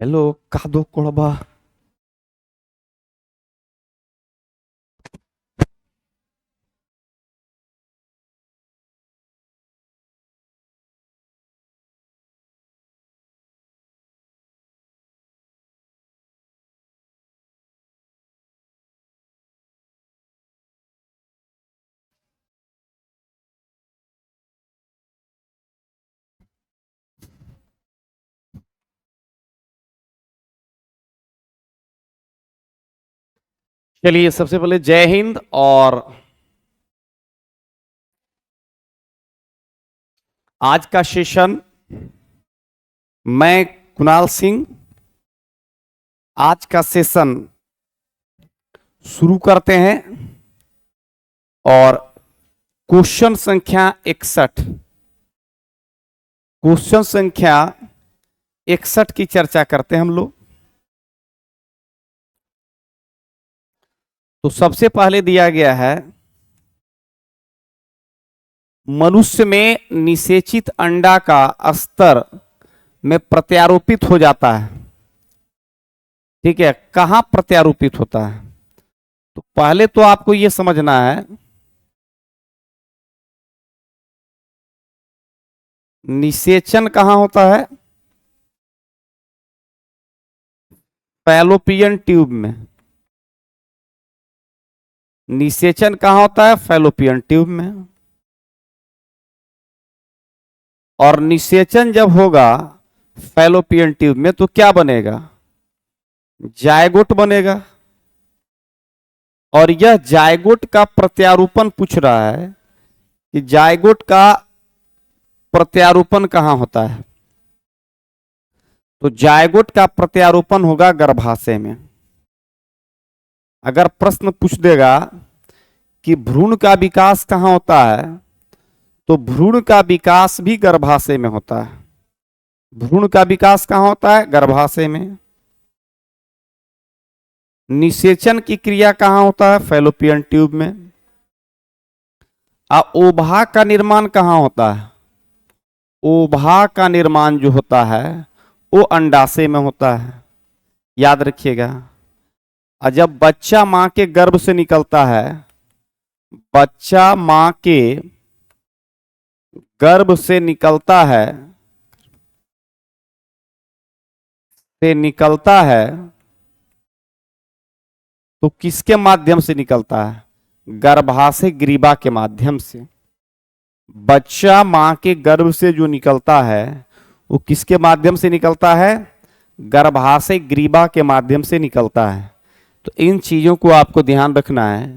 Hello कादो कोड़बा। चलिए सबसे पहले जय हिंद। और आज का सेशन मैं कुणाल सिंह आज का सेशन शुरू करते हैं। और क्वेश्चन संख्या 61 क्वेश्चन संख्या 61 की चर्चा करते हैं हम लोग। तो सबसे पहले दिया गया है मनुष्य में निषेचित अंडा का स्तर में प्रत्यारोपित हो जाता है। ठीक है, कहां प्रत्यारोपित होता है? तो पहले तो आपको यह समझना है निषेचन कहां होता है। फैलोपियन ट्यूब में। निषेचन कहां होता है? फैलोपियन ट्यूब में। और निषेचन जब होगा फैलोपियन ट्यूब में तो क्या बनेगा? जायगोट बनेगा। और यह जायगोट का प्रत्यारोपण पूछ रहा है कि जायगोट का प्रत्यारोपण कहां होता है। तो जायगोट का प्रत्यारोपण होगा गर्भाशय में। अगर प्रश्न पूछ देगा कि भ्रूण का विकास कहां होता है, तो भ्रूण का विकास भी गर्भाशय में होता है। भ्रूण का विकास कहां होता है? गर्भाशय में। निषेचन की क्रिया कहां होता है? फैलोपियन ट्यूब में। ओभा का निर्माण कहां होता है? ओभा का निर्माण जो होता है वो अंडाशय में होता है, याद रखिएगा। और जब बच्चा मां के गर्भ से निकलता है, बच्चा मां के गर्भ से निकलता है तो किसके माध्यम से निकलता है? गर्भाशय ग्रीवा के माध्यम से। बच्चा मां के गर्भ से जो निकलता है वो किसके माध्यम से निकलता है? गर्भाशय ग्रीवा के माध्यम से निकलता है। तो इन चीजों को आपको ध्यान रखना है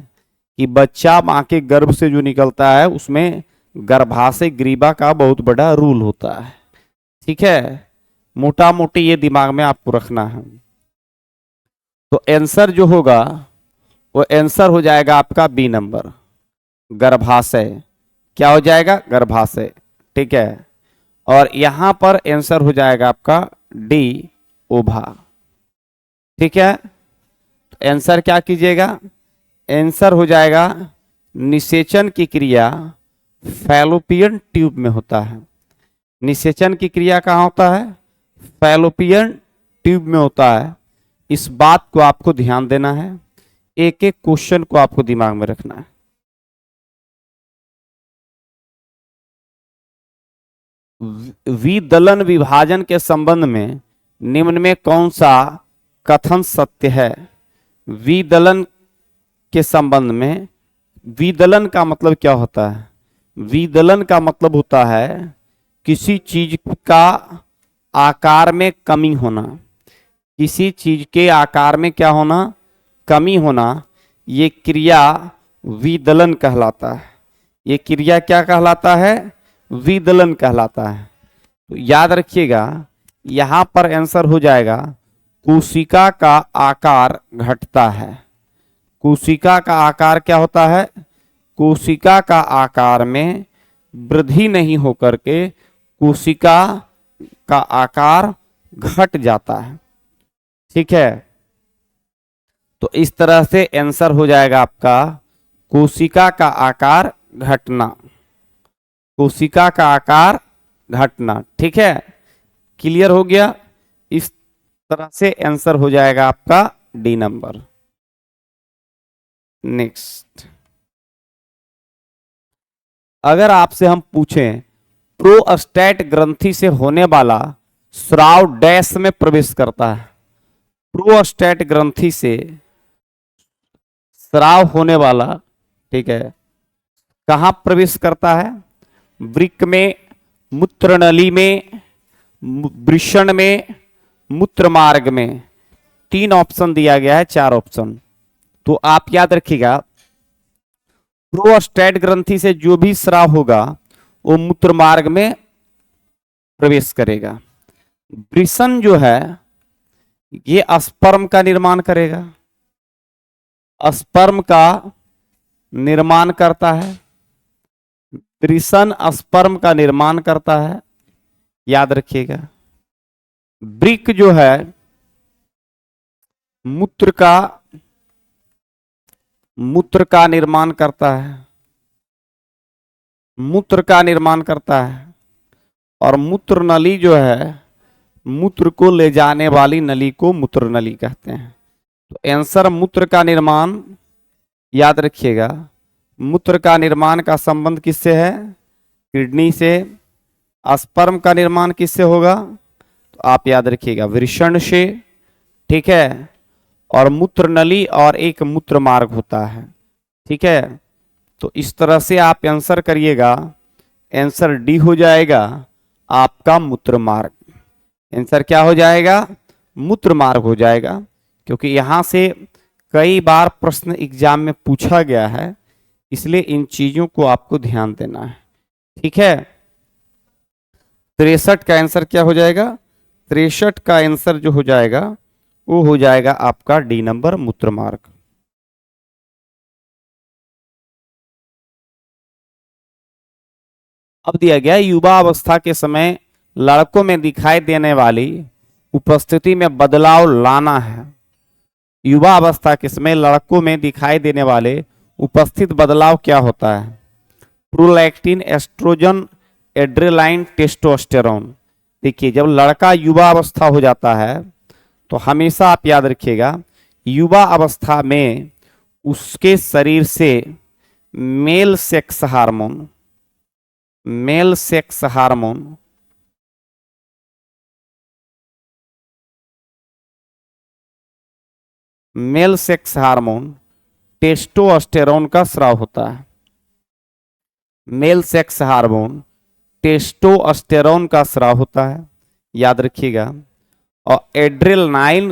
कि बच्चा मां के गर्भ से जो निकलता है उसमें गर्भाशय ग्रीवा का बहुत बड़ा रोल होता है। ठीक है, मोटा मोटी ये दिमाग में आपको रखना है। तो आंसर जो होगा वो आंसर हो जाएगा आपका बी नंबर, गर्भाशय। क्या हो जाएगा? गर्भाशय। ठीक है, और यहां पर आंसर हो जाएगा आपका डी, ओभा। ठीक है, तो आंसर क्या कीजिएगा? आंसर हो जाएगा निषेचन की क्रिया फैलोपियन ट्यूब में होता है। निषेचन की क्रिया कहां होता है? फैलोपियन ट्यूब में होता है। इस बात को आपको ध्यान देना है, एक एक क्वेश्चन को आपको दिमाग में रखना है। विदलन विभाजन के संबंध में निम्न में कौन सा कथन सत्य है? विदलन के संबंध में, विदलन का मतलब क्या होता है? विदलन का मतलब होता है किसी चीज का आकार में कमी होना। किसी चीज के आकार में क्या होना? कमी होना। ये क्रिया विदलन कहलाता है। ये क्रिया क्या कहलाता है? विदलन कहलाता है। तो याद रखिएगा, यहां पर आंसर हो जाएगा कोशिका का आकार घटता है। कोशिका का आकार क्या होता है? कोशिका का आकार में वृद्धि नहीं होकर के कोशिका का आकार घट जाता है। ठीक है, तो इस तरह से आंसर हो जाएगा आपका कोशिका का आकार घटना। कोशिका का आकार घटना। ठीक है, क्लियर हो गया? इस तरह से आंसर हो जाएगा आपका डी नंबर। नेक्स्ट, अगर आपसे हम पूछें प्रोस्टेट ग्रंथि से होने वाला स्राव डैश में प्रवेश करता है, प्रोस्टेट ग्रंथि से स्राव होने वाला, ठीक है, कहां प्रवेश करता है? वृक्क में, मूत्रनली में, वृषण में, मूत्र मार्ग में। 3 ऑप्शन दिया गया है, 4 ऑप्शन। तो आप याद रखिएगा, प्रोस्टेट ग्रंथि से जो भी स्राव होगा वो मूत्र मार्ग में प्रवेश करेगा। वृषण जो है ये स्पर्म का निर्माण करेगा, स्पर्म का निर्माण करता है, वृषण स्पर्म का निर्माण करता है, याद रखिएगा। वृक्क जो है मूत्र का निर्माण करता है, मूत्र का निर्माण करता है। और मूत्र नली जो है मूत्र को ले जाने वाली नली को मूत्र नली कहते हैं। तो आंसर मूत्र का निर्माण, याद रखिएगा, मूत्र का निर्माण का संबंध किससे है? किडनी से। स्पर्म का निर्माण किससे होगा? तो आप याद रखिएगा वृषण से, ठीक है। और मूत्र नली और एक मूत्र मार्ग होता है, ठीक है। तो इस तरह से आप आंसर करिएगा, आंसर डी हो जाएगा आपका मूत्र मार्ग। आंसर क्या हो जाएगा? मूत्र मार्ग हो जाएगा, क्योंकि यहां से कई बार प्रश्न एग्जाम में पूछा गया है, इसलिए इन चीजों को आपको ध्यान देना है, ठीक है। 63 का आंसर क्या हो जाएगा? 63 का आंसर जो हो जाएगा वो हो जाएगा आपका डी नंबर, मूत्र मार्ग। अब दिया गया युवा अवस्था के समय लड़कों में दिखाई देने वाली उपस्थिति में बदलाव लाना है। युवा अवस्था के समय लड़कों में दिखाई देने वाले उपस्थित बदलाव क्या होता है? Prolactin, oestrogen, adrenaline, testosterone. देखिए, जब लड़का युवा अवस्था हो जाता है तो हमेशा आप याद रखिएगा, युवा अवस्था में उसके शरीर से male sex hormone, male sex hormone, male sex hormone testosterone का स्राव होता है। मेल सेक्स हार्मोन टेस्टोस्टेरोन का स्राव होता है, याद रखिएगा। और एड्रेनालाइन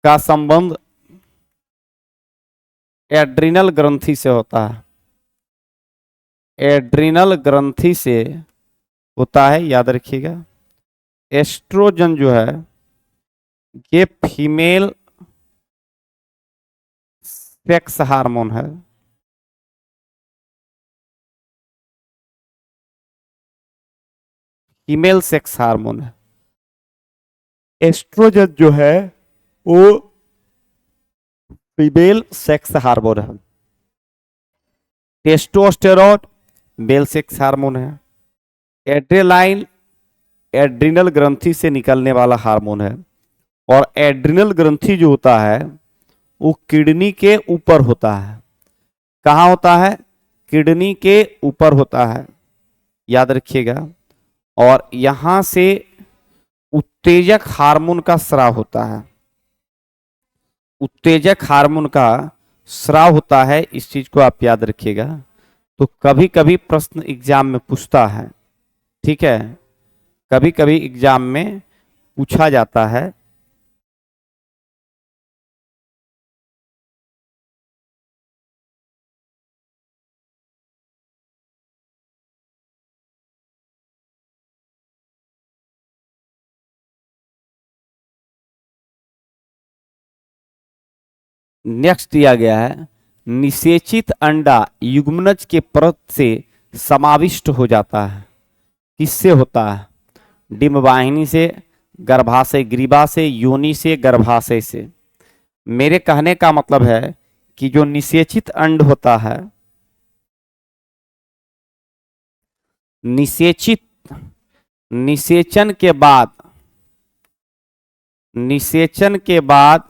का संबंध एड्रिनल ग्रंथि से होता है, एड्रिनल ग्रंथि से होता है, याद रखिएगा। एस्ट्रोजन जो है ये फीमेल सेक्स हार्मोन है, फीमेल सेक्स हार्मोन है। एस्ट्रोजन जो है वो फीमेल सेक्स हार्मोन है। टेस्टोस्टेरोन मेल सेक्स हार्मोन है। एड्रेनालाइन एड्रिनल ग्रंथि से निकलने वाला हार्मोन है। और एड्रिनल ग्रंथि जो होता है वो किडनी के ऊपर होता है। कहाँ होता है? किडनी के ऊपर होता है, याद रखिएगा। और यहां से उत्तेजक हार्मोन का स्राव होता है, उत्तेजक हार्मोन का स्राव होता है, इस चीज को आप याद रखिएगा। तो कभी कभी प्रश्न एग्जाम में पूछता है, ठीक है, कभी कभी एग्जाम में पूछा जाता है। नेक्स्ट दिया गया है, निषेचित अंडा युग्मनज के परत से समाविष्ट हो जाता है। किससे होता है? डिंबवाहिनी से, गर्भाशय ग्रीवा से, योनि से, गर्भाशय से। मेरे कहने का मतलब है कि जो निषेचित अंड होता है, निषेचित, निषेचन के बाद निषेचन के बाद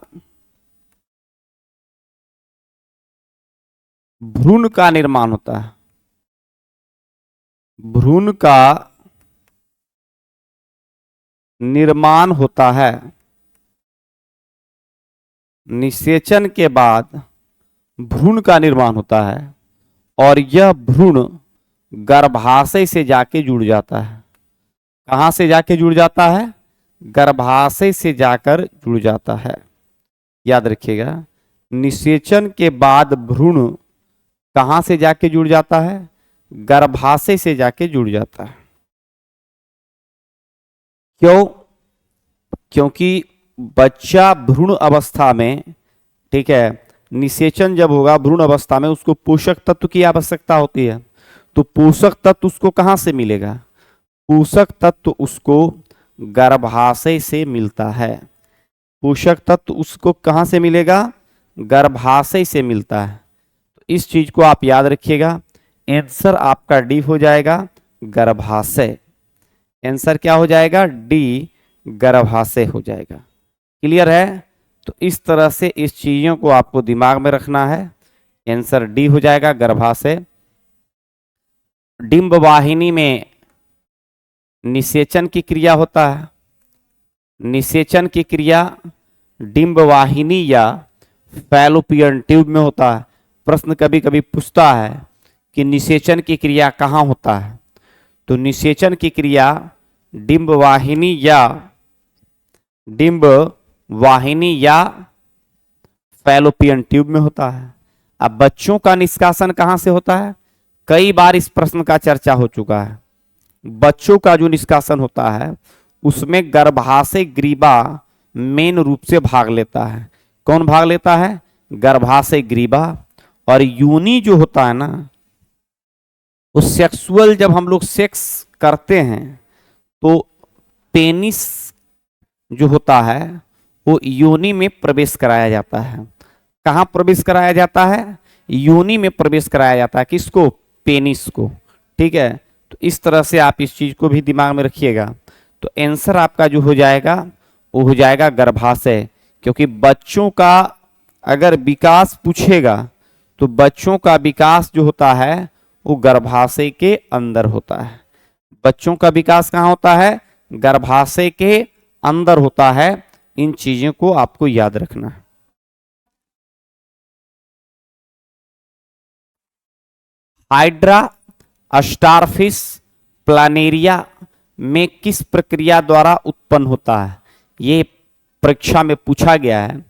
भ्रूण का निर्माण होता है। भ्रूण का निर्माण होता है। निषेचन के बाद भ्रूण का निर्माण होता है और यह भ्रूण गर्भाशय से जाके जुड़ जाता है। कहां से जाके जुड़ जाता है? गर्भाशय से जाकर जुड़ जाता है। याद रखिएगा, निषेचन के बाद भ्रूण कहां से जाके जुड़ जाता है? गर्भाशय से जाके जुड़ जाता है। क्यों? क्योंकि बच्चा भ्रूण अवस्था में, ठीक है, निषेचन जब होगा भ्रूण अवस्था में, उसको पोषक तत्व की आवश्यकता होती है। तो पोषक तत्व उसको कहां से मिलेगा? पोषक तत्व उसको गर्भाशय से मिलता है। पोषक तत्व उसको कहां से मिलेगा? गर्भाशय से मिलता है। तो इस चीज को आप याद रखिएगा। आंसर आपका डी हो जाएगा, गर्भाशय। आंसर क्या हो जाएगा? डी, गर्भाशय हो जाएगा। क्लियर है? तो इस तरह से इस चीजों को आपको दिमाग में रखना है। आंसर डी हो जाएगा, गर्भाशय। डिंब वाहिनी में निषेचन की क्रिया होता है। निषेचन की क्रिया डिंब वाहिनी या फैलोपियन ट्यूब में होता है। प्रश्न कभी कभी पूछता है कि निषेचन की क्रिया कहाँ होता है? तो निषेचन की क्रिया डिंब वाहिनी या फैलोपियन ट्यूब में होता है। अब बच्चों का निष्कासन कहां से होता है? कई बार इस प्रश्न का चर्चा हो चुका है। बच्चों का जो निष्कासन होता है उसमें गर्भाशय ग्रीवा मेन रूप से भाग लेता है। कौन भाग लेता है? गर्भाशय ग्रीवा। और यूनी जो होता है ना, वो सेक्सुअल, जब हम लोग सेक्स करते हैं तो पेनिस जो होता है वो योनि में प्रवेश कराया जाता है। कहां प्रवेश कराया जाता है? योनि में प्रवेश कराया जाता है। किसको? पेनिस को। ठीक है, तो इस तरह से आप इस चीज को भी दिमाग में रखिएगा। तो आंसर आपका जो हो जाएगा वो हो जाएगा गर्भाशय। क्योंकि बच्चों का अगर विकास पूछेगा तो बच्चों का विकास जो होता है वो गर्भाशय के अंदर होता है। बच्चों का विकास कहाँ होता है? गर्भाशय के अंदर होता है। इन चीजों को आपको याद रखना है। हाइड्रा स्टारफिश प्लानेरिया में किस प्रक्रिया द्वारा उत्पन्न होता है? ये परीक्षा में पूछा गया है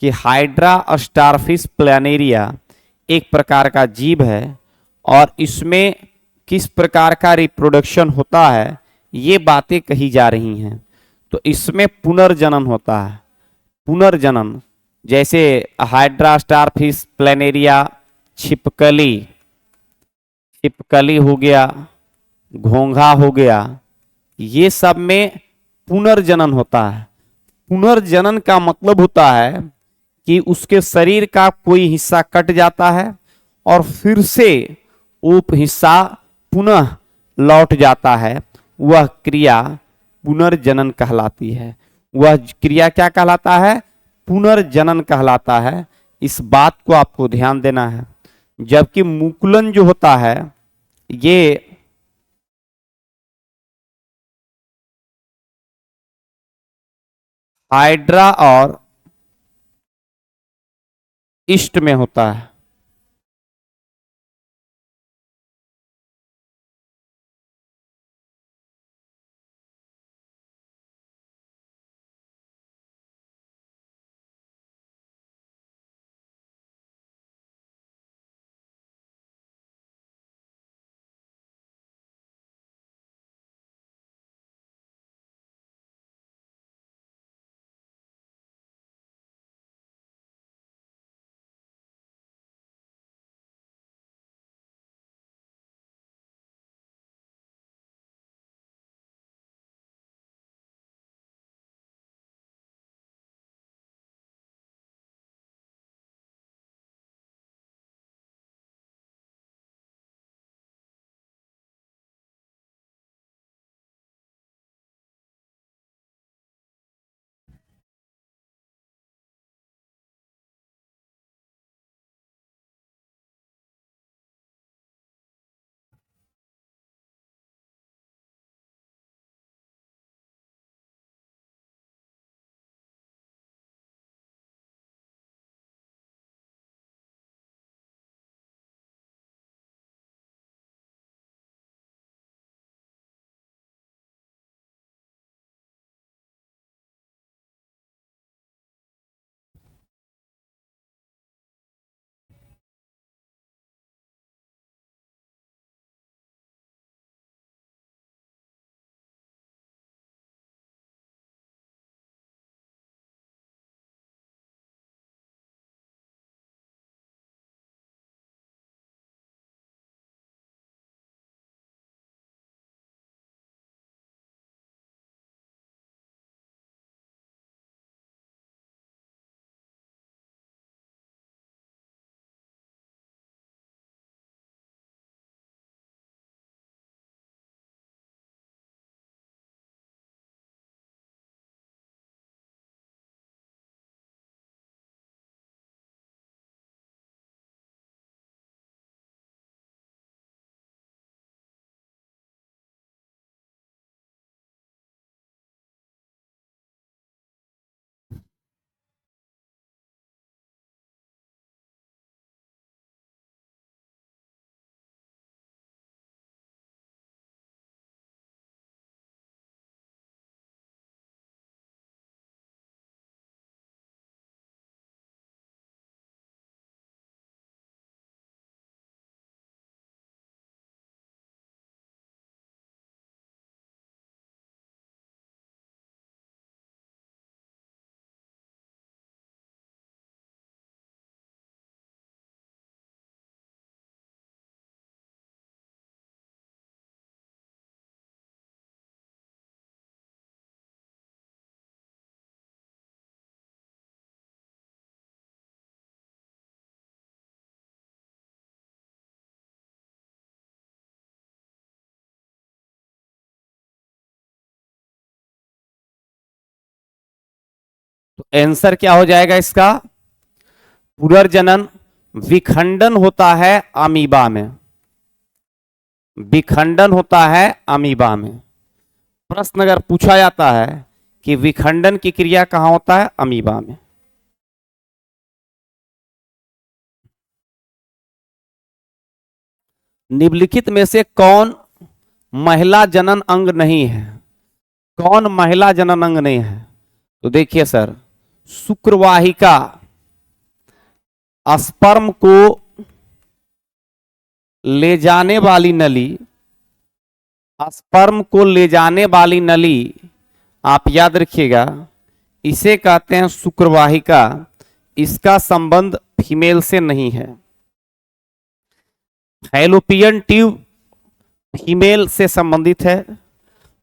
कि हाइड्रा स्टारफिश प्लानेरिया एक प्रकार का जीव है और इसमें किस प्रकार का रिप्रोडक्शन होता है, ये बातें कही जा रही हैं। तो इसमें पुनर्जनन होता है। पुनर्जनन, जैसे हाइड्रा स्टारफिश प्लानेरिया, छिपकली, छिपकली हो गया, घोंघा हो गया, ये सब में पुनर्जनन होता है। पुनर्जनन का मतलब होता है कि उसके शरीर का कोई हिस्सा कट जाता है और फिर से वो हिस्सा पुनः लौट जाता है। वह क्रिया पुनर्जनन कहलाती है। वह क्रिया क्या कहलाता है? पुनर्जनन कहलाता है। इस बात को आपको ध्यान देना है। जबकि मुकुलन जो होता है ये हाइड्रा और ईस्ट में होता है। तो आंसर क्या हो जाएगा इसका? पुनर्जनन विखंडन होता है अमीबा में, विखंडन होता है अमीबा में। प्रश्न अगर पूछा जाता है कि विखंडन की क्रिया कहां होता है? अमीबा में। निम्नलिखित में से कौन महिला जनन अंग नहीं है? कौन महिला जनन अंग नहीं है? तो देखिए सर, शुक्रवाहिका स्पर्म को ले जाने वाली नली, स्पर्म को ले जाने वाली नली, आप याद रखिएगा, इसे कहते हैं शुक्रवाहिका। इसका संबंध फीमेल से नहीं है। फैलोपियन ट्यूब फीमेल से संबंधित है,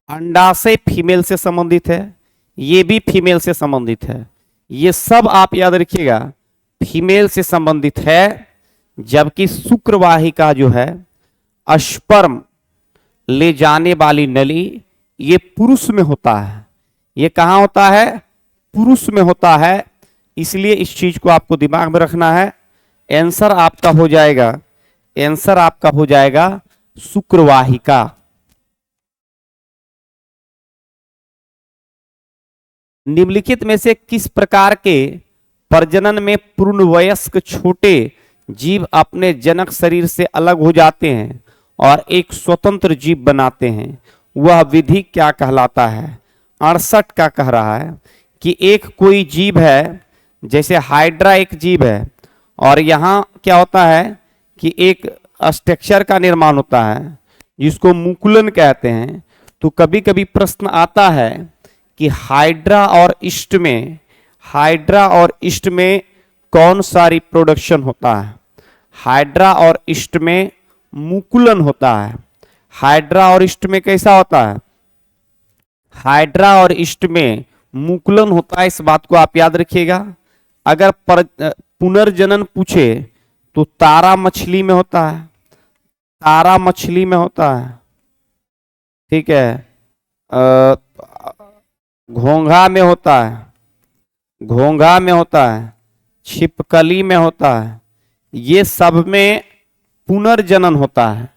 अंडाशय फीमेल से संबंधित है, ये भी फीमेल से संबंधित है। ये सब आप याद रखिएगा फीमेल से संबंधित है, जबकि शुक्रवाहिका जो है, स्पर्म ले जाने वाली नली, ये पुरुष में होता है। ये कहां होता है? पुरुष में होता है। इसलिए इस चीज को आपको दिमाग में रखना है। आंसर आपका हो जाएगा, आंसर आपका हो जाएगा शुक्रवाहिका। निम्नलिखित में से किस प्रकार के प्रजनन में पूर्णवयस्क छोटे जीव अपने जनक शरीर से अलग हो जाते हैं और एक स्वतंत्र जीव बनाते हैं? वह विधि क्या कहलाता है? 68 का कह रहा है कि एक कोई जीव है, जैसे हाइड्रा एक जीव है, और यहां क्या होता है कि एक स्ट्रक्चर का निर्माण होता है जिसको मुकुलन कहते हैं। तो कभी कभी प्रश्न आता है कि हाइड्रा और ईस्ट में, हाइड्रा और ईस्ट में कौन सा रिप्रोडक्शन होता है? हाइड्रा और ईस्ट में मुकुलन होता है। हाइड्रा और ईस्ट में कैसा होता है? हाइड्रा और ईस्ट में मुकुलन होता है। इस बात को आप याद रखिएगा। अगर पुनर्जनन पूछे तो तारा मछली में होता है, तारा मछली में होता है, ठीक है, घोंघा में होता है, घोंघा में होता है, छिपकली में होता है। ये सब में पुनर्जनन होता है।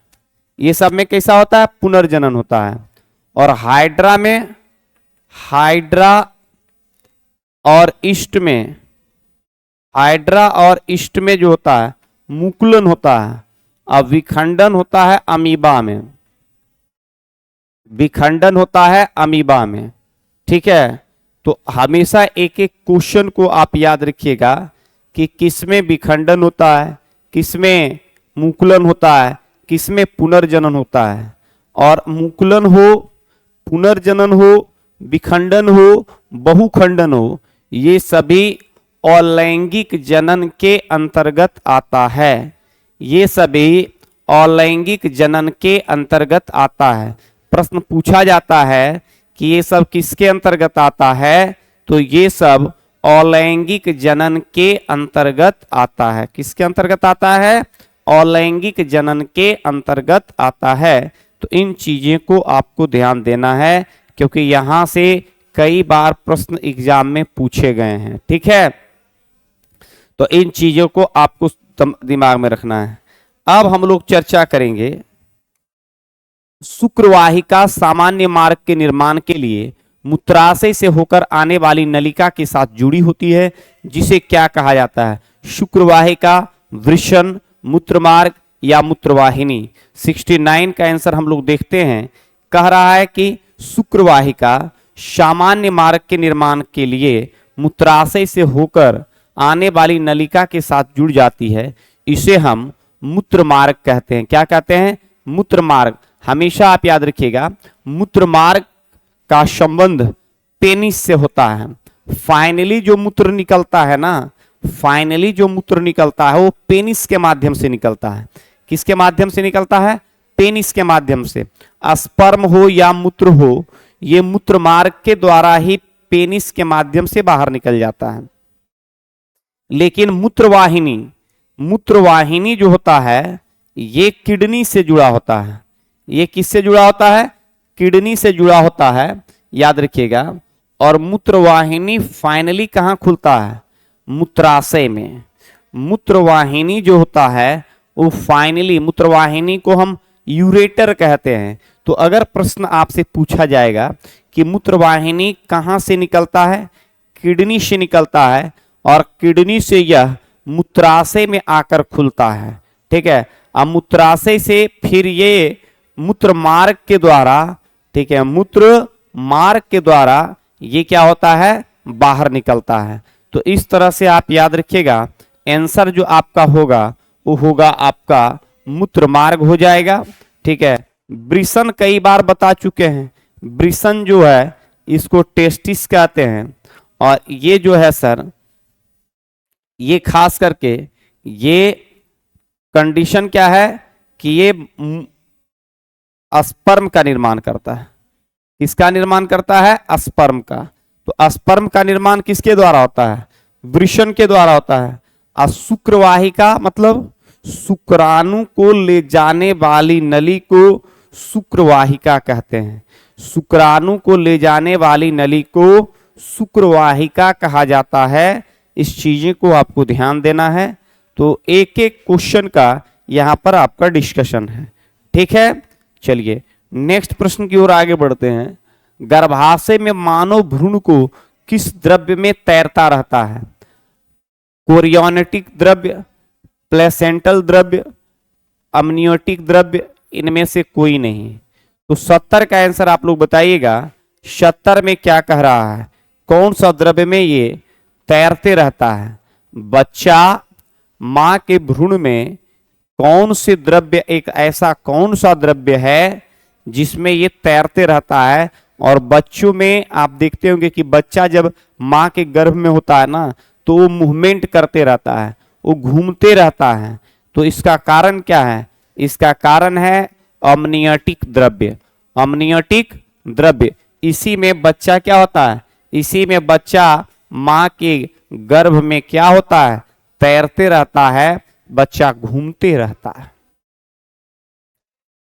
ये सब में कैसा होता है? पुनर्जनन होता है। और हाइड्रा में, हाइड्रा और ईस्ट में, हाइड्रा और ईस्ट में जो होता है मुकुलन होता है। अब विखंडन होता है अमीबा में, विखंडन होता है अमीबा में, ठीक है। तो हमेशा एक एक क्वेश्चन को आप याद रखिएगा कि किसमें विखंडन होता है, किसमें मुकुलन होता है, किसमें पुनर्जनन होता है। और मुकुलन हो, पुनर्जनन हो, विखंडन हो, बहुखंडन हो, ये सभी अलैंगिक जनन के अंतर्गत आता है। ये सभी अलैंगिक जनन के अंतर्गत आता है। प्रश्न पूछा जाता है कि ये सब किसके अंतर्गत आता है? तो ये सब अलैंगिक जनन के अंतर्गत आता है। किसके अंतर्गत आता है? अलैंगिक जनन के अंतर्गत आता है। तो इन चीजों को आपको ध्यान देना है, क्योंकि यहां से कई बार प्रश्न एग्जाम में पूछे गए हैं, ठीक है। तो इन चीजों को आपको दिमाग में रखना है। अब हम लोग चर्चा करेंगे शुक्रवाहिका सामान्य मार्ग के निर्माण के लिए मूत्राशय से होकर आने वाली नलिका के साथ जुड़ी होती है, जिसे क्या कहा जाता है? शुक्रवाहिका, वृषण, मूत्रमार्ग या मूत्रवाहिनी। 69 का आंसर हम लोग देखते हैं। कह रहा है कि शुक्रवाहिका सामान्य मार्ग के निर्माण के लिए मूत्राशय से होकर आने वाली नलिका के साथ जुड़ जाती है। इसे हम मूत्रमार्ग कहते हैं। क्या कहते हैं? मूत्रमार्ग। हमेशा आप याद रखिएगा, मूत्रमार्ग का संबंध पेनिस से होता है। फाइनली जो मूत्र निकलता है ना, फाइनली जो मूत्र निकलता है वो पेनिस के माध्यम से निकलता है। किसके माध्यम से निकलता है? पेनिस के माध्यम से। स्पर्म हो या मूत्र हो, ये मूत्र मार्ग के द्वारा ही पेनिस के माध्यम से बाहर निकल जाता है। लेकिन मूत्रवाहिनी, मूत्रवाहिनी जो होता है ये किडनी से जुड़ा होता है। ये किससे जुड़ा होता है? किडनी से जुड़ा होता है, याद रखिएगा। और मूत्रवाहिनी फाइनली कहाँ खुलता है? मूत्राशय में। मूत्रवाहिनी जो होता है वो फाइनली, मूत्रवाहिनी को हम यूरेटर कहते हैं। तो अगर प्रश्न आपसे पूछा जाएगा कि मूत्रवाहिनी कहाँ से निकलता है? किडनी से निकलता है, और किडनी से यह मूत्राशय में आकर खुलता है। ठीक है, अब मूत्राशय से फिर ये मूत्र मार्ग के द्वारा, ठीक है, मूत्र मार्ग के द्वारा ये क्या होता है? बाहर निकलता है। तो इस तरह से आप याद रखिएगा, आंसर जो आपका होगा वो होगा आपका मूत्र मार्ग हो जाएगा। ठीक है, वृषण कई बार बता चुके हैं। वृषण जो है इसको टेस्टिस कहते हैं, और ये जो है सर, ये खास करके ये कंडीशन क्या है कि ये स्पर्म का निर्माण करता है। किसका निर्माण करता है? स्पर्म का। तो स्पर्म का निर्माण किसके द्वारा होता है? वृषण के द्वारा होता है। और शुक्रवाहिका मतलब शुक्राणु को ले जाने वाली नली को शुक्रवाहिका कहते हैं। शुक्राणु को ले जाने वाली नली को शुक्रवाहिका कहा जाता है। इस चीजें को आपको ध्यान देना है। तो एक एक क्वेश्चन का यहां पर आपका डिस्कशन है। ठीक है, चलिए नेक्स्ट प्रश्न की ओर आगे बढ़ते हैं। गर्भाशय में मानव भ्रूण को किस द्रव्य में तैरता रहता है? कोरियोनेटिक द्रव्य, प्लेसेंटल द्रव्य, अमनियोटिक द्रव्य, इनमें से कोई नहीं। तो 70 का आंसर आप लोग बताइएगा। 70 में क्या कह रहा है? कौन सा द्रव्य में ये तैरते रहता है? बच्चा मां के भ्रूण में कौन से द्रव्य, एक ऐसा कौन सा द्रव्य है जिसमें ये तैरते रहता है? और बच्चों में आप देखते होंगे कि बच्चा जब मां के गर्भ में होता है ना, तो वो मूवमेंट करते रहता है, वो घूमते रहता है। तो इसका कारण क्या है? इसका कारण है अमनियोटिक द्रव्य। अमनियोटिक द्रव्य, इसी में बच्चा क्या होता है? इसी में बच्चा मां के गर्भ में क्या होता है? तैरते रहता है, बच्चा घूमते रहता है।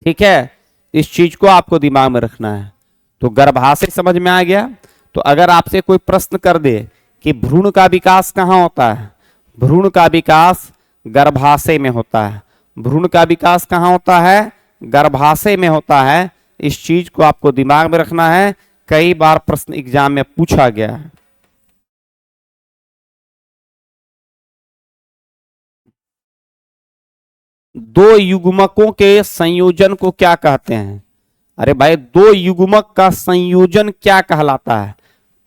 ठीक है, इस चीज को आपको दिमाग में रखना है। तो गर्भाशय समझ में आ गया। तो अगर आपसे कोई प्रश्न कर दे कि भ्रूण का विकास कहाँ होता है? भ्रूण का विकास गर्भाशय में होता है। भ्रूण का विकास कहाँ होता है? गर्भाशय में होता है। इस चीज को आपको दिमाग में रखना है, कई बार प्रश्न एग्जाम में पूछा गया है। दो युग्मकों के संयोजन को क्या कहते हैं? अरे भाई, दो युग्मक का संयोजन क्या कहलाता है?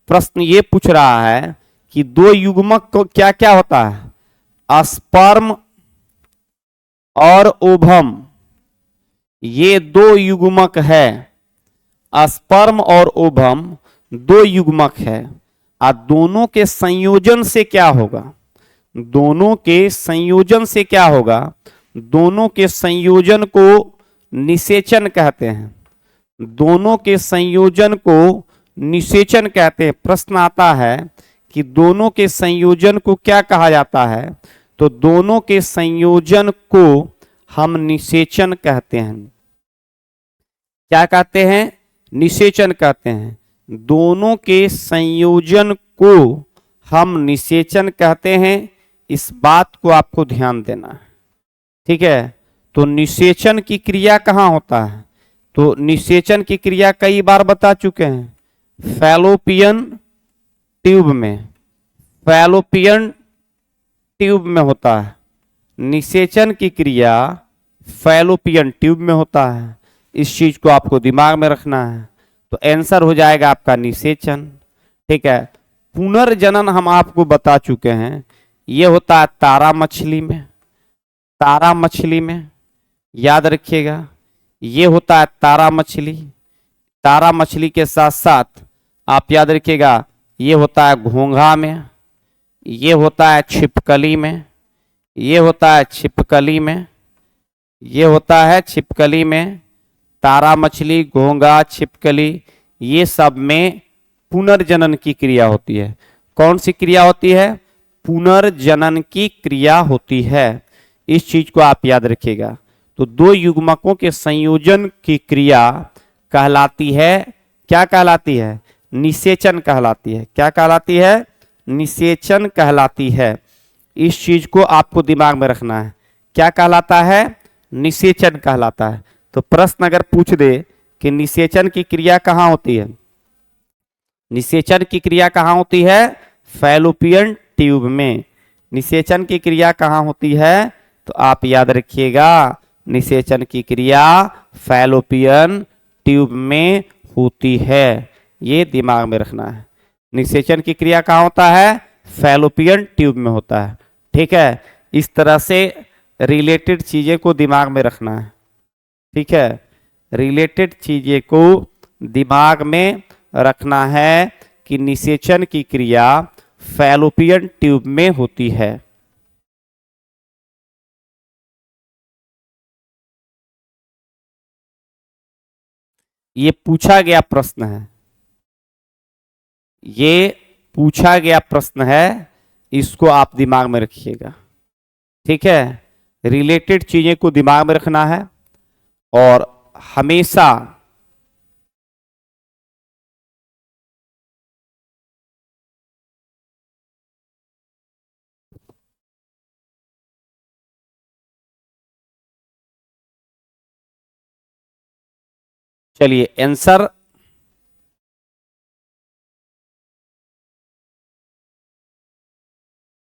प्रश्न ये पूछ रहा है कि दो युग्मक को क्या क्या होता है? स्पर्म और ओवम, ये दो युग्मक है। स्पर्म और ओवम दो युग्मक है। और दोनों के संयोजन से क्या होगा? दोनों के संयोजन से क्या होगा? दोनों के संयोजन को निषेचन कहते हैं। दोनों के संयोजन को निषेचन कहते हैं। प्रश्न आता है कि दोनों के संयोजन को क्या कहा जाता है? तो दोनों के संयोजन को हम निषेचन कहते हैं। क्या कहते हैं? निषेचन कहते हैं। दोनों के संयोजन को हम निषेचन कहते हैं। इस बात को आपको ध्यान देना है। ठीक है, तो निषेचन की क्रिया कहाँ होता है? तो निषेचन की क्रिया कई बार बता चुके हैं। फैलोपियन ट्यूब में, फैलोपियन ट्यूब में होता है। निषेचन की क्रिया फैलोपियन ट्यूब में होता है। इस चीज को आपको दिमाग में रखना है। तो आंसर हो जाएगा आपका निषेचन। ठीक है, पुनर्जनन हम आपको बता चुके हैं। यह होता है तारा मछली में। तारा मछली में याद रखिएगा, ये होता है तारा मछली। तारा मछली के साथ साथ आप याद रखिएगा, ये होता है घोंघा में, ये होता है छिपकली में, ये होता है छिपकली में, ये होता है छिपकली में। तारा मछली, घोंघा, छिपकली, ये सब में पुनर्जनन की क्रिया होती है। कौन सी क्रिया होती है? पुनर्जनन की क्रिया होती है। इस चीज को आप याद रखिएगा। तो दो युग्मकों के संयोजन की क्रिया कहलाती है, क्या कहलाती है? निषेचन कहलाती है। क्या कहलाती है? निषेचन कहलाती है। इस चीज को आपको दिमाग में रखना है। क्या कहलाता है? निषेचन कहलाता है। तो प्रश्न अगर पूछ दे कि निषेचन की क्रिया कहाँ होती है, निषेचन की क्रिया कहाँ होती है? फैलोपियन ट्यूब में। निषेचन की क्रिया कहाँ होती है? तो आप याद रखिएगा, निषेचन की क्रिया फैलोपियन ट्यूब में होती है। ये दिमाग में रखना है। निषेचन की क्रिया कहाँ होता है? फैलोपियन ट्यूब में होता है। ठीक है, इस तरह से रिलेटेड चीजें को दिमाग में रखना है। ठीक है, रिलेटेड चीजें को दिमाग में रखना है कि निषेचन की क्रिया फैलोपियन ट्यूब में होती है। ये पूछा गया प्रश्न है, ये पूछा गया प्रश्न है, इसको आप दिमाग में रखिएगा। ठीक है, रिलेटेड चीजें को दिमाग में रखना है और हमेशा चलिए आंसर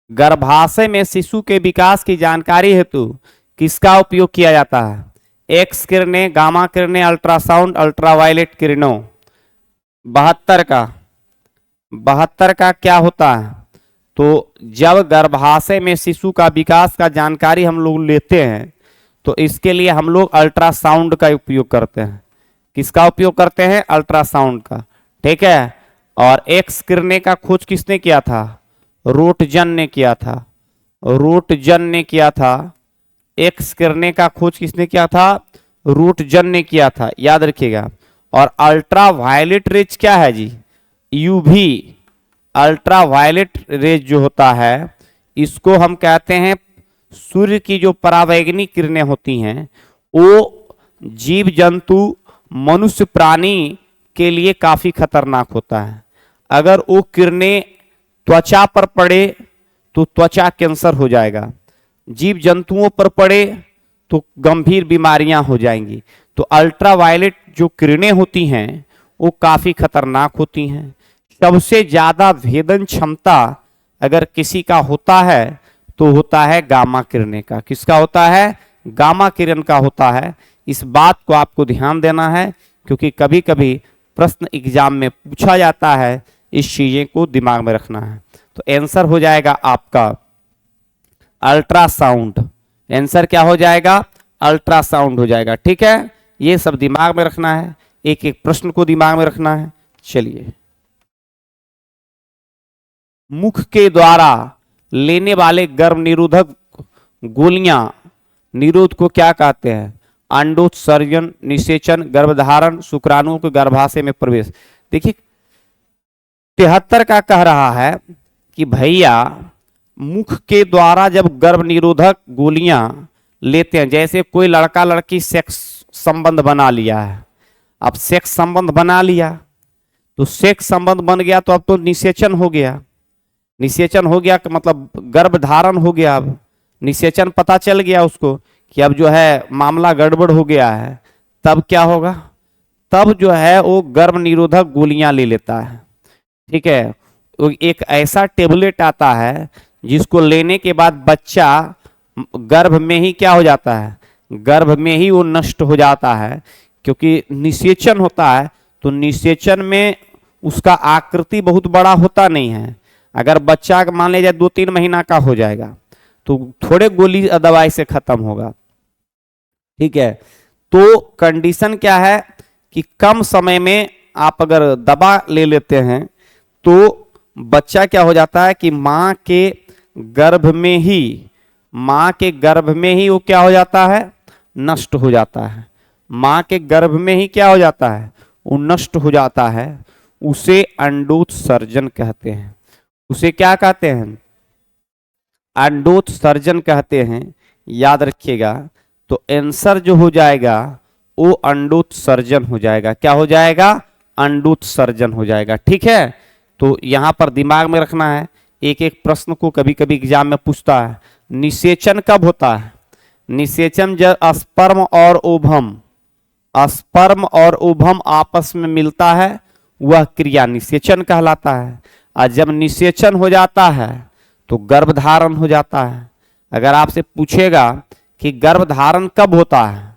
गर्भाशय में शिशु के विकास की जानकारी हेतु किसका उपयोग किया जाता है? एक्स किरणें, गामा किरणें, अल्ट्रासाउंड, अल्ट्रावायलेट किरणों। 72 का क्या होता है? तो जब गर्भाशय में शिशु का विकास का जानकारी हम लोग लेते हैं तो इसके लिए हम लोग अल्ट्रासाउंड का उपयोग करते हैं। किसका उपयोग करते हैं? अल्ट्रासाउंड का। ठीक है, और एक्स किरणें का खोज किसने किया था? रोटजन ने किया था। रोटजन ने किया था। एक्स किरणें का खोज किसने किया था? रोटजन ने किया था, याद रखिएगा। और अल्ट्रा वायलेट रेज क्या है जी? यूवी। अल्ट्रा वायलेट रेज जो होता है इसको हम कहते हैं सूर्य की जो परावैंगनी किरणें होती हैं वो जीव जंतु मनुष्य प्राणी के लिए काफी खतरनाक होता है। अगर वो किरणें त्वचा पर पड़े तो त्वचा कैंसर हो जाएगा, जीव जंतुओं पर पड़े तो गंभीर बीमारियां हो जाएंगी। तो अल्ट्रावायलेट जो किरणें होती हैं वो काफी खतरनाक होती हैं। सबसे ज्यादा भेदन क्षमता अगर किसी का होता है तो होता है गामा किरणें का। किसका होता है? गामा किरण का होता है। इस बात को आपको ध्यान देना है क्योंकि कभी कभी प्रश्न एग्जाम में पूछा जाता है, इस चीजें को दिमाग में रखना है। तो आंसर हो जाएगा आपका अल्ट्रासाउंड। आंसर क्या हो जाएगा? अल्ट्रासाउंड हो जाएगा। ठीक है, ये सब दिमाग में रखना है, एक एक प्रश्न को दिमाग में रखना है। चलिए, मुख के द्वारा लेने वाले गर्भ निरोधक गोलियां निरोध को क्या कहते हैं? अंडोत्सर्जन, निषेचन, गर्भधारण, शुक्राणुओं के गर्भाशय में प्रवेश। देखिए 73 का कह रहा है कि भैया मुख के द्वारा जब गर्भ निरोधक गोलियां लेते हैं, जैसे कोई लड़का लड़की सेक्स संबंध बना लिया है, अब सेक्स संबंध बना लिया तो सेक्स संबंध बन गया तो अब तो निषेचन हो गया। निषेचन हो गया कि मतलब गर्भधारण हो गया। अब निषेचन पता चल गया उसको कि अब जो है मामला गड़बड़ हो गया है, तब क्या होगा? तब जो है वो गर्भ निरोधक गोलियां ले लेता है। ठीक है, एक ऐसा टेबलेट आता है जिसको लेने के बाद बच्चा गर्भ में ही क्या हो जाता है? गर्भ में ही वो नष्ट हो जाता है, क्योंकि निषेचन होता है तो निषेचन में उसका आकृति बहुत बड़ा होता नहीं है। अगर बच्चा मान लीजिए 2-3 महीना का हो जाएगा तो थोड़े गोली दवाई से खत्म होगा। ठीक है, तो कंडीशन क्या है कि कम समय में आप अगर दवा ले लेते हैं तो बच्चा क्या हो जाता है कि मां के गर्भ में ही वो क्या हो जाता है? नष्ट हो जाता है। मां के गर्भ में ही क्या हो जाता है? वो नष्ट हो जाता है। उसे अंडोत्सर्जन कहते हैं। उसे क्या कहते हैं? अंडोत्सर्जन कहते हैं, याद रखिएगा। तो आंसर जो हो जाएगा वो अंडोत्सर्जन हो जाएगा। क्या हो जाएगा? अंडोत्सर्जन हो जाएगा। ठीक है, तो यहां पर दिमाग में रखना है, एक एक प्रश्न को कभी कभी एग्जाम में पूछता है। निषेचन कब होता है? निषेचन जब स्पर्म और ओवम आपस में मिलता है, वह क्रिया निषेचन कहलाता है। और जब निषेचन हो जाता है तो गर्भधारण हो जाता है। अगर आपसे पूछेगा कि गर्भधारण कब होता है,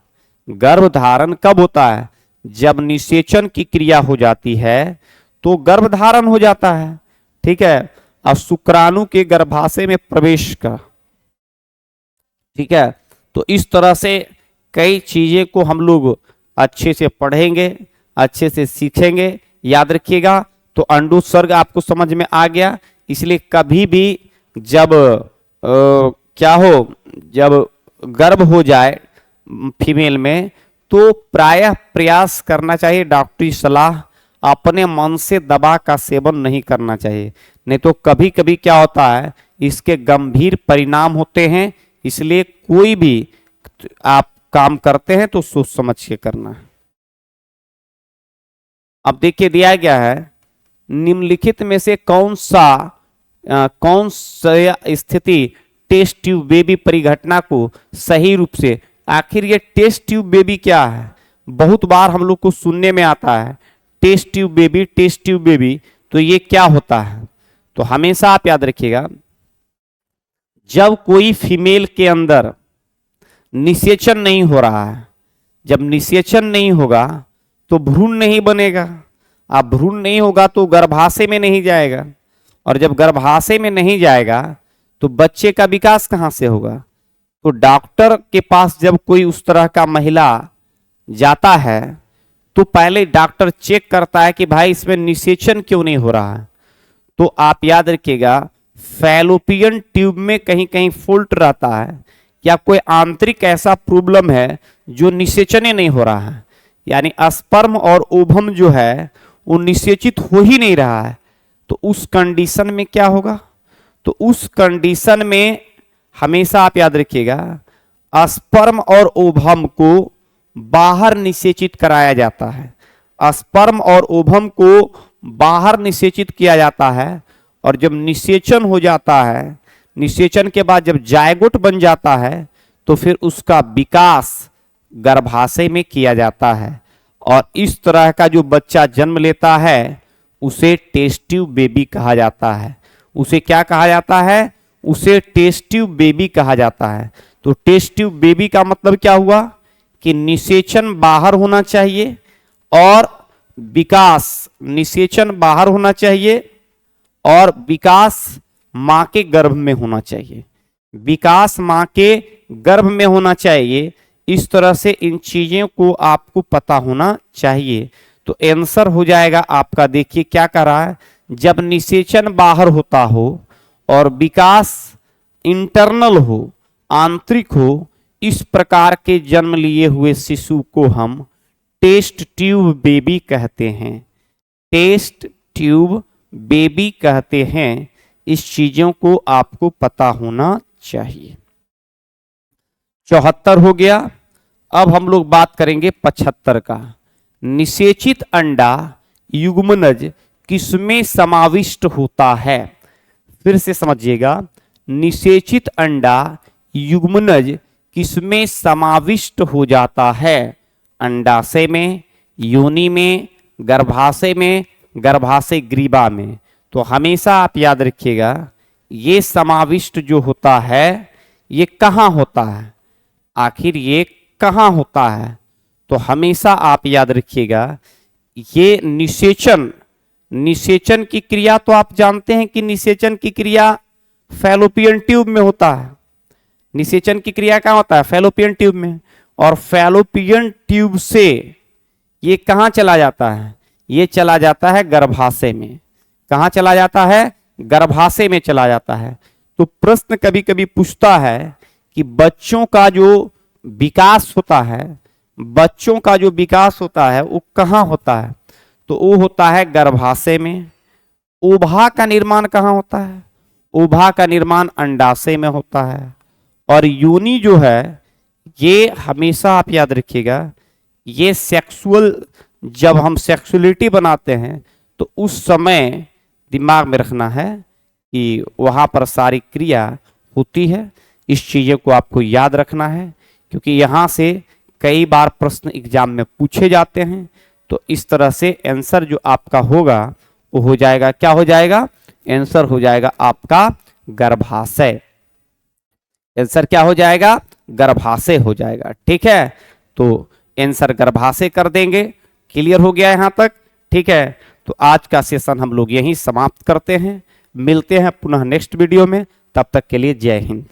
गर्भधारण कब होता है? जब निषेचन की क्रिया हो जाती है तो गर्भधारण हो जाता है। ठीक है, अब शुक्राणु के गर्भाशय में प्रवेश का, ठीक है, तो इस तरह से कई चीजें को हम लोग अच्छे से पढ़ेंगे, अच्छे से सीखेंगे। याद रखिएगा, तो अंडोत्सर्ग आपको समझ में आ गया। इसलिए कभी भी जब क्या हो, जब गर्भ हो जाए फीमेल में, तो प्रायः प्रयास करना चाहिए, डॉक्टरी सलाह, अपने मन से दवा का सेवन नहीं करना चाहिए। नहीं तो कभी कभी क्या होता है, इसके गंभीर परिणाम होते हैं। इसलिए कोई भी आप काम करते हैं तो सोच समझ के करना है। अब देखिए दिया गया है, निम्नलिखित में से कौन सा स्थिति टेस्ट ट्यूब बेबी परिघटना को सही रूप से, आखिर ये टेस्ट ट्यूब बेबी क्या है? बहुत बार हम लोग को सुनने में आता है test tube baby, test tube baby, तो ये क्या होता है? तो हमेशा आप याद रखिएगा, जब कोई फीमेल के अंदर निषेचन नहीं हो रहा है, जब निषेचन नहीं होगा तो भ्रूण नहीं बनेगा। अब भ्रूण नहीं होगा तो गर्भाशय में नहीं जाएगा, और जब गर्भाशय में नहीं जाएगा तो बच्चे का विकास कहां से होगा? तो डॉक्टर के पास जब कोई उस तरह का महिला जाता है तो पहले डॉक्टर चेक करता है कि भाई इसमें निषेचन क्यों नहीं हो रहा है। तो आप याद रखिएगा, फैलोपियन ट्यूब में कहीं कहीं फॉल्ट रहता है, या कोई आंतरिक ऐसा प्रॉब्लम है जो निषेचन ही नहीं हो रहा है, यानी स्पर्म और ओवम जो है वो निषेचित हो ही नहीं रहा है। तो उस कंडीशन में क्या होगा? तो उस कंडीशन में हमेशा आप याद रखिएगा, स्पर्म और ओवम को बाहर निषेचित कराया जाता है। स्पर्म और ओवम को बाहर निषेचित किया जाता है, और जब निषेचन हो जाता है, निषेचन के बाद जब जायगोट बन जाता है, तो फिर उसका विकास गर्भाशय में किया जाता है। और इस तरह का जो बच्चा जन्म लेता है उसे टेस्ट ट्यूब बेबी कहा जाता है। उसे क्या कहा जाता है? उसे टेस्ट ट्यूब बेबी कहा जाता है। तो टेस्ट ट्यूब बेबी का मतलब क्या हुआ कि निषेचन बाहर होना चाहिए और विकास, निषेचन बाहर होना चाहिए और विकास मां के गर्भ में होना चाहिए, विकास मां के गर्भ में होना चाहिए। इस तरह से इन चीजों को आपको पता होना चाहिए। तो आंसर हो जाएगा आपका, देखिए क्या कर रहा है, जब निषेचन बाहर होता हो और विकास इंटरनल हो, आंतरिक हो, इस प्रकार के जन्म लिए हुए शिशु को हम टेस्ट ट्यूब बेबी कहते हैं। टेस्ट ट्यूब बेबी कहते हैं। इस चीजों को आपको पता होना चाहिए। 74 हो गया। अब हम लोग बात करेंगे 75 का। निषेचित अंडा युग्मनज किसमें समाविष्ट होता है? फिर से समझिएगा, निषेचित अंडा युग्मनज किसमें समाविष्ट हो जाता है? अंडाशय में, योनि में, गर्भाशय में, गर्भाशय ग्रीवा में। तो हमेशा आप याद रखिएगा, ये समाविष्ट जो होता है ये कहाँ होता है? आखिर ये कहाँ होता है? तो हमेशा आप याद रखिएगा, ये निषेचन, निषेचन की क्रिया तो आप जानते हैं कि निषेचन की क्रिया फैलोपियन ट्यूब में होता है। निषेचन की क्रिया कहाँ होता है? फैलोपियन ट्यूब में। और फैलोपियन ट्यूब से ये कहाँ चला जाता है? ये चला जाता है गर्भाशय में। कहाँ चला जाता है? गर्भाशय में चला जाता है। तो प्रश्न कभी कभी पूछता है कि बच्चों का जो विकास होता है, बच्चों का जो विकास होता है वो कहाँ होता है? तो वो होता है गर्भाशय में। ओभा का निर्माण कहाँ होता है? ओभा का निर्माण अंडाशय में होता है। और योनि जो है ये हमेशा आप याद रखिएगा, ये सेक्सुअल जब हम सेक्सुअलिटी बनाते हैं तो उस समय दिमाग में रखना है कि वहां पर सारी क्रिया होती है। इस चीज़ों को आपको याद रखना है, क्योंकि यहाँ से कई बार प्रश्न एग्जाम में पूछे जाते हैं। तो इस तरह से आंसर जो आपका होगा वो हो जाएगा, क्या हो जाएगा? आंसर हो जाएगा आपका गर्भाशय। आंसर क्या हो जाएगा? गर्भाशय हो जाएगा। ठीक है, तो आंसर गर्भाशय कर देंगे। क्लियर हो गया यहां तक? ठीक है, तो आज का सेशन हम लोग यहीं समाप्त करते हैं। मिलते हैं पुनः नेक्स्ट वीडियो में, तब तक के लिए जय हिंद।